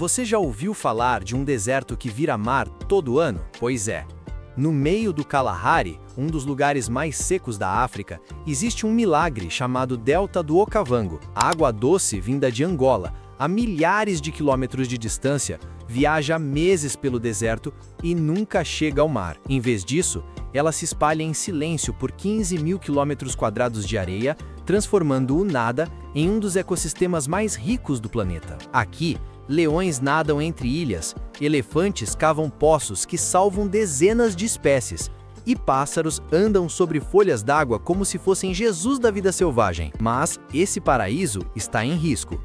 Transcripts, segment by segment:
Você já ouviu falar de um deserto que vira mar todo ano? Pois é. No meio do Kalahari, um dos lugares mais secos da África, existe um milagre chamado Delta do Okavango. A água doce vinda de Angola, a milhares de quilômetros de distância, viaja meses pelo deserto e nunca chega ao mar. Em vez disso, ela se espalha em silêncio por 15 mil quilômetros quadrados de areia, transformando o nada em um dos ecossistemas mais ricos do planeta. Aqui, leões nadam entre ilhas, elefantes cavam poços que salvam dezenas de espécies, e pássaros andam sobre folhas d'água como se fossem Jesus da vida selvagem. Mas esse paraíso está em risco.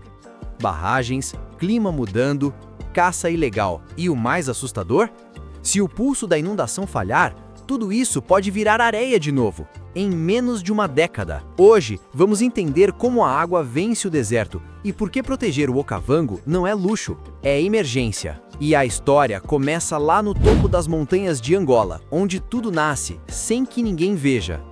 Barragens, clima mudando, caça ilegal e o mais assustador? Se o pulso da inundação falhar, tudo isso pode virar areia de novo, em menos de uma década. Hoje, vamos entender como a água vence o deserto e por que proteger o Okavango não é luxo, é emergência. E a história começa lá no topo das montanhas de Angola, onde tudo nasce, sem que ninguém veja.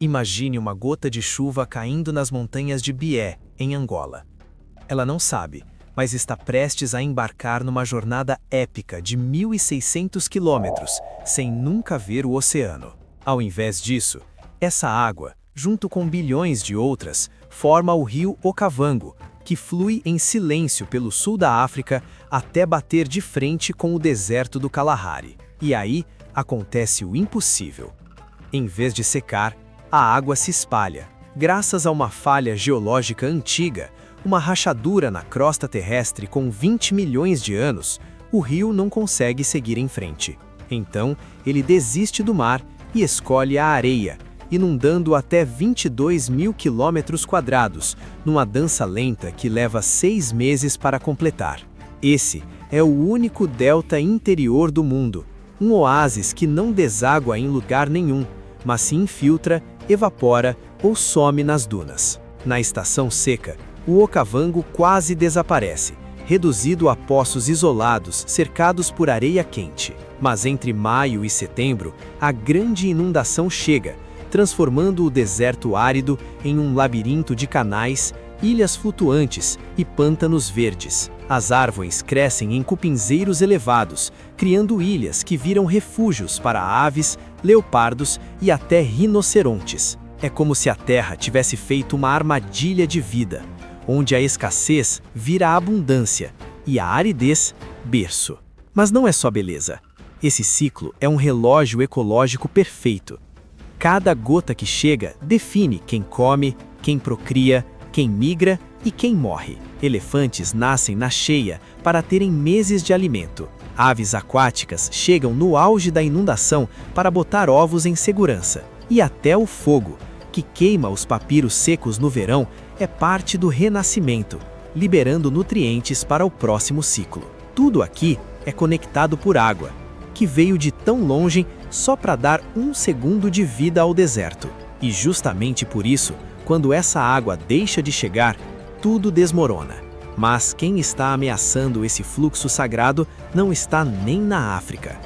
Imagine uma gota de chuva caindo nas montanhas de Bié, em Angola. Ela não sabe, mas está prestes a embarcar numa jornada épica de 1.600 quilômetros, sem nunca ver o oceano. Ao invés disso, essa água, junto com bilhões de outras, forma o rio Okavango, que flui em silêncio pelo sul da África até bater de frente com o deserto do Kalahari. E aí acontece o impossível. Em vez de secar, a água se espalha, graças a uma falha geológica antiga. Uma rachadura na crosta terrestre com 20 milhões de anos, o rio não consegue seguir em frente. Então, ele desiste do mar e escolhe a areia, inundando até 22 mil quilômetros quadrados, numa dança lenta que leva 6 meses para completar. Esse é o único delta interior do mundo, um oásis que não deságua em lugar nenhum, mas se infiltra, evapora ou some nas dunas. Na estação seca, o Okavango quase desaparece, reduzido a poços isolados cercados por areia quente. Mas entre maio e setembro, a grande inundação chega, transformando o deserto árido em um labirinto de canais, ilhas flutuantes e pântanos verdes. As árvores crescem em cupinzeiros elevados, criando ilhas que viram refúgios para aves, leopardos e até rinocerontes. É como se a terra tivesse feito uma armadilha de vida, onde a escassez vira abundância e a aridez, berço. Mas não é só beleza. Esse ciclo é um relógio ecológico perfeito. Cada gota que chega define quem come, quem procria, quem migra e quem morre. Elefantes nascem na cheia para terem meses de alimento. Aves aquáticas chegam no auge da inundação para botar ovos em segurança. E até o fogo, que queima os papiros secos no verão, é parte do renascimento, liberando nutrientes para o próximo ciclo. Tudo aqui é conectado por água, que veio de tão longe só para dar 1 segundo de vida ao deserto. E justamente por isso, quando essa água deixa de chegar, tudo desmorona. Mas quem está ameaçando esse fluxo sagrado não está nem na África.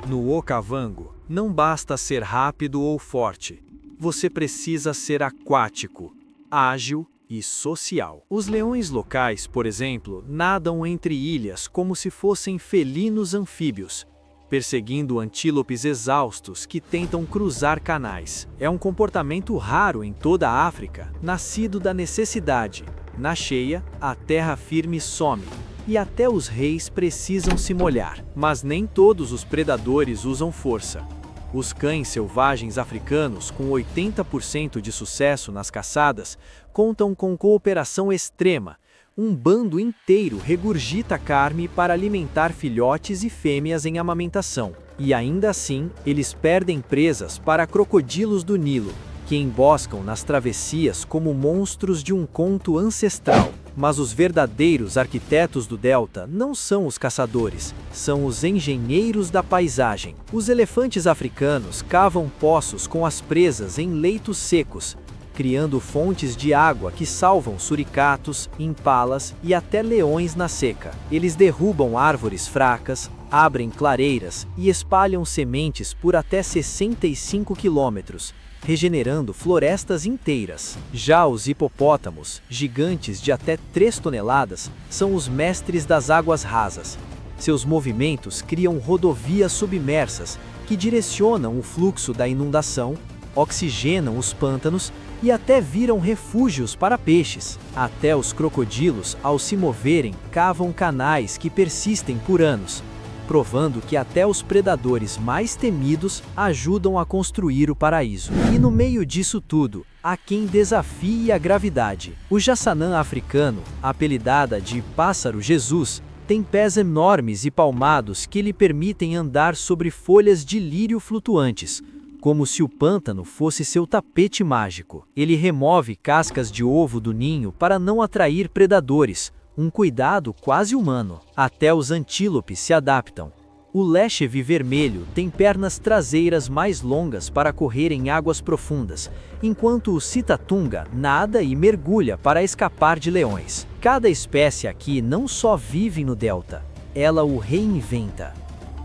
No Okavango, não basta ser rápido ou forte. Você precisa ser aquático, ágil e social. Os leões locais, por exemplo, nadam entre ilhas como se fossem felinos anfíbios, perseguindo antílopes exaustos que tentam cruzar canais. É um comportamento raro em toda a África, nascido da necessidade. Na cheia, a terra firme some, e até os reis precisam se molhar. Mas nem todos os predadores usam força. Os cães selvagens africanos, com 80% de sucesso nas caçadas, contam com cooperação extrema. Um bando inteiro regurgita carne para alimentar filhotes e fêmeas em amamentação. E ainda assim, eles perdem presas para crocodilos do Nilo, que emboscam nas travessias como monstros de um conto ancestral. Mas os verdadeiros arquitetos do Delta não são os caçadores, são os engenheiros da paisagem. Os elefantes africanos cavam poços com as presas em leitos secos, criando fontes de água que salvam suricatos, impalas e até leões na seca. Eles derrubam árvores fracas, abrem clareiras e espalham sementes por até 65 quilômetros, regenerando florestas inteiras. Já os hipopótamos, gigantes de até 3 toneladas, são os mestres das águas rasas. Seus movimentos criam rodovias submersas que direcionam o fluxo da inundação, oxigenam os pântanos e até viram refúgios para peixes. Até os crocodilos, ao se moverem, cavam canais que persistem por anos, provando que até os predadores mais temidos ajudam a construir o paraíso. E no meio disso tudo, há quem desafie a gravidade. O jassanã africano, apelidada de pássaro Jesus, tem pés enormes e palmados que lhe permitem andar sobre folhas de lírio flutuantes, como se o pântano fosse seu tapete mágico. Ele remove cascas de ovo do ninho para não atrair predadores, um cuidado quase humano. Até os antílopes se adaptam. O lécheve vermelho tem pernas traseiras mais longas para correr em águas profundas, enquanto o citatunga nada e mergulha para escapar de leões. Cada espécie aqui não só vive no delta, ela o reinventa.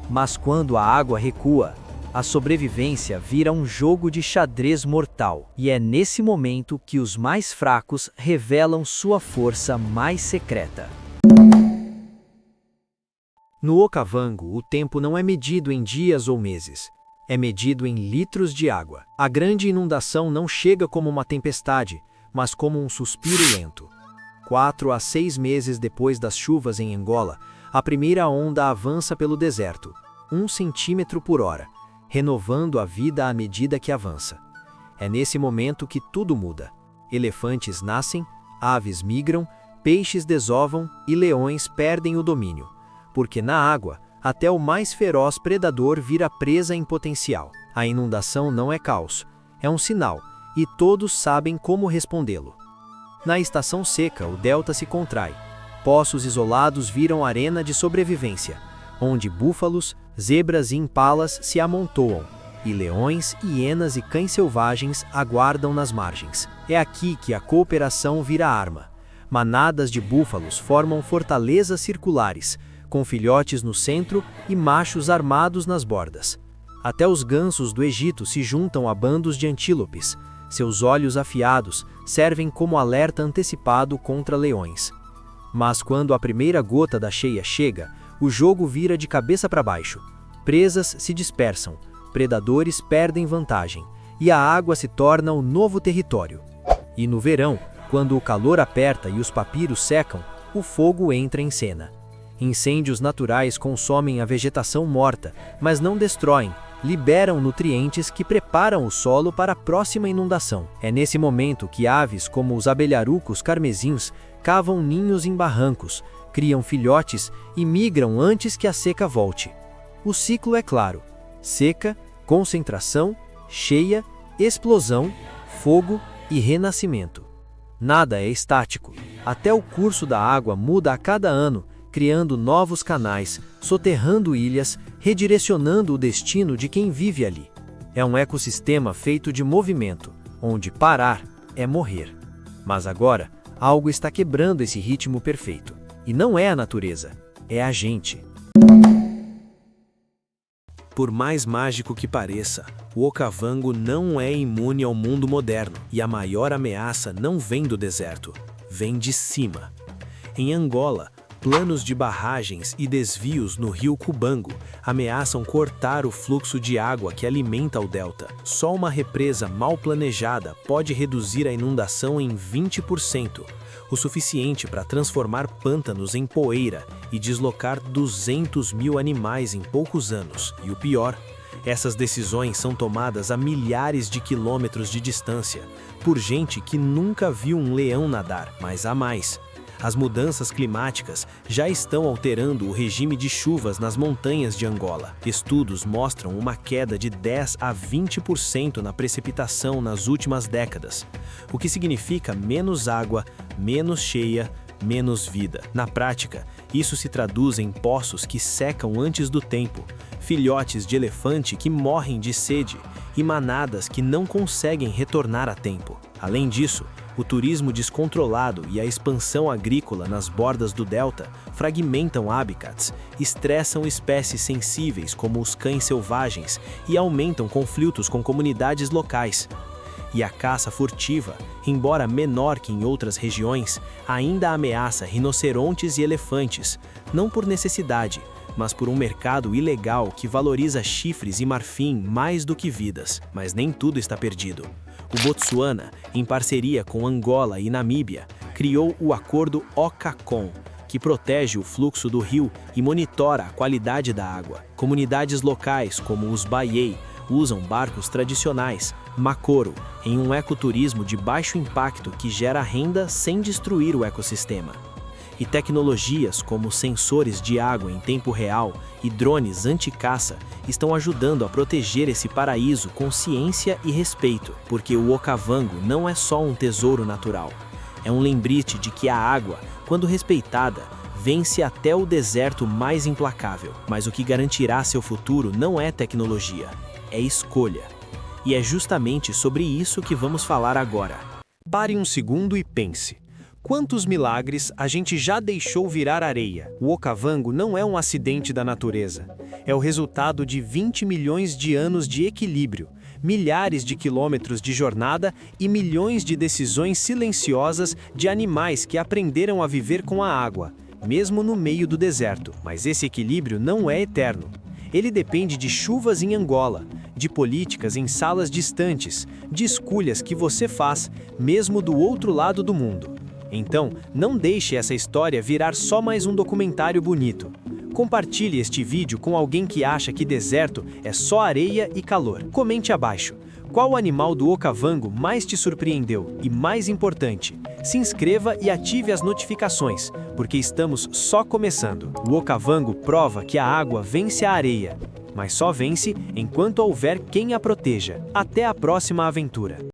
Mas quando a água recua, a sobrevivência vira um jogo de xadrez mortal, e é nesse momento que os mais fracos revelam sua força mais secreta. No Okavango, o tempo não é medido em dias ou meses, é medido em litros de água. A grande inundação não chega como uma tempestade, mas como um suspiro lento. 4 a 6 meses depois das chuvas em Angola, a primeira onda avança pelo deserto, 1 centímetro por hora, renovando a vida à medida que avança. É nesse momento que tudo muda. Elefantes nascem, aves migram, peixes desovam e leões perdem o domínio, porque na água, até o mais feroz predador vira presa em potencial. A inundação não é caos, é um sinal, e todos sabem como respondê-lo. Na estação seca, o delta se contrai. Poços isolados viram arena de sobrevivência, onde búfalos, zebras e impalas se amontoam, e leões, hienas e cães selvagens aguardam nas margens. É aqui que a cooperação vira arma. Manadas de búfalos formam fortalezas circulares, com filhotes no centro e machos armados nas bordas. Até os gansos do Egito se juntam a bandos de antílopes. Seus olhos afiados servem como alerta antecipado contra leões. Mas quando a primeira gota da cheia chega, o jogo vira de cabeça para baixo. Presas se dispersam, predadores perdem vantagem, e a água se torna o novo território. E no verão, quando o calor aperta e os papiros secam, o fogo entra em cena. Incêndios naturais consomem a vegetação morta, mas não destroem, liberam nutrientes que preparam o solo para a próxima inundação. É nesse momento que aves como os abelharucos carmesins cavam ninhos em barrancos, criam filhotes e migram antes que a seca volte. O ciclo é claro: seca, concentração, cheia, explosão, fogo e renascimento. Nada é estático. Até o curso da água muda a cada ano, criando novos canais, soterrando ilhas, redirecionando o destino de quem vive ali. É um ecossistema feito de movimento, onde parar é morrer. Mas agora, algo está quebrando esse ritmo perfeito. E não é a natureza, é a gente. Por mais mágico que pareça, o Okavango não é imune ao mundo moderno, e a maior ameaça não vem do deserto, vem de cima. Em Angola, planos de barragens e desvios no rio Cubango ameaçam cortar o fluxo de água que alimenta o delta. Só uma represa mal planejada pode reduzir a inundação em 20%, o suficiente para transformar pântanos em poeira e deslocar 200 mil animais em poucos anos. E o pior, essas decisões são tomadas a milhares de quilômetros de distância, por gente que nunca viu um leão nadar, mas há mais. As mudanças climáticas já estão alterando o regime de chuvas nas montanhas de Angola. Estudos mostram uma queda de 10 a 20% na precipitação nas últimas décadas, o que significa menos água, menos cheia, menos vida. Na prática, isso se traduz em poços que secam antes do tempo, filhotes de elefante que morrem de sede e manadas que não conseguem retornar a tempo. Além disso, o turismo descontrolado e a expansão agrícola nas bordas do delta fragmentam habitats, estressam espécies sensíveis como os cães selvagens e aumentam conflitos com comunidades locais. E a caça furtiva, embora menor que em outras regiões, ainda ameaça rinocerontes e elefantes, não por necessidade, mas por um mercado ilegal que valoriza chifres e marfim mais do que vidas. Mas nem tudo está perdido. O Botsuana, em parceria com Angola e Namíbia, criou o Acordo Ocacom, que protege o fluxo do rio e monitora a qualidade da água. Comunidades locais, como os Baiei, usam barcos tradicionais, Makoro, em um ecoturismo de baixo impacto que gera renda sem destruir o ecossistema. E tecnologias como sensores de água em tempo real e drones anti-caça estão ajudando a proteger esse paraíso com ciência e respeito, porque o Okavango não é só um tesouro natural. É um lembrete de que a água, quando respeitada, vence até o deserto mais implacável. Mas o que garantirá seu futuro não é tecnologia, é escolha. E é justamente sobre isso que vamos falar agora. Pare um segundo e pense. Quantos milagres a gente já deixou virar areia? O Okavango não é um acidente da natureza. É o resultado de 20 milhões de anos de equilíbrio, milhares de quilômetros de jornada e milhões de decisões silenciosas de animais que aprenderam a viver com a água, mesmo no meio do deserto. Mas esse equilíbrio não é eterno. Ele depende de chuvas em Angola, de políticas em salas distantes, de escolhas que você faz, mesmo do outro lado do mundo. Então, não deixe essa história virar só mais um documentário bonito. Compartilhe este vídeo com alguém que acha que deserto é só areia e calor. Comente abaixo. Qual animal do Okavango mais te surpreendeu? E mais importante, se inscreva e ative as notificações, porque estamos só começando. O Okavango prova que a água vence a areia, mas só vence enquanto houver quem a proteja. Até a próxima aventura.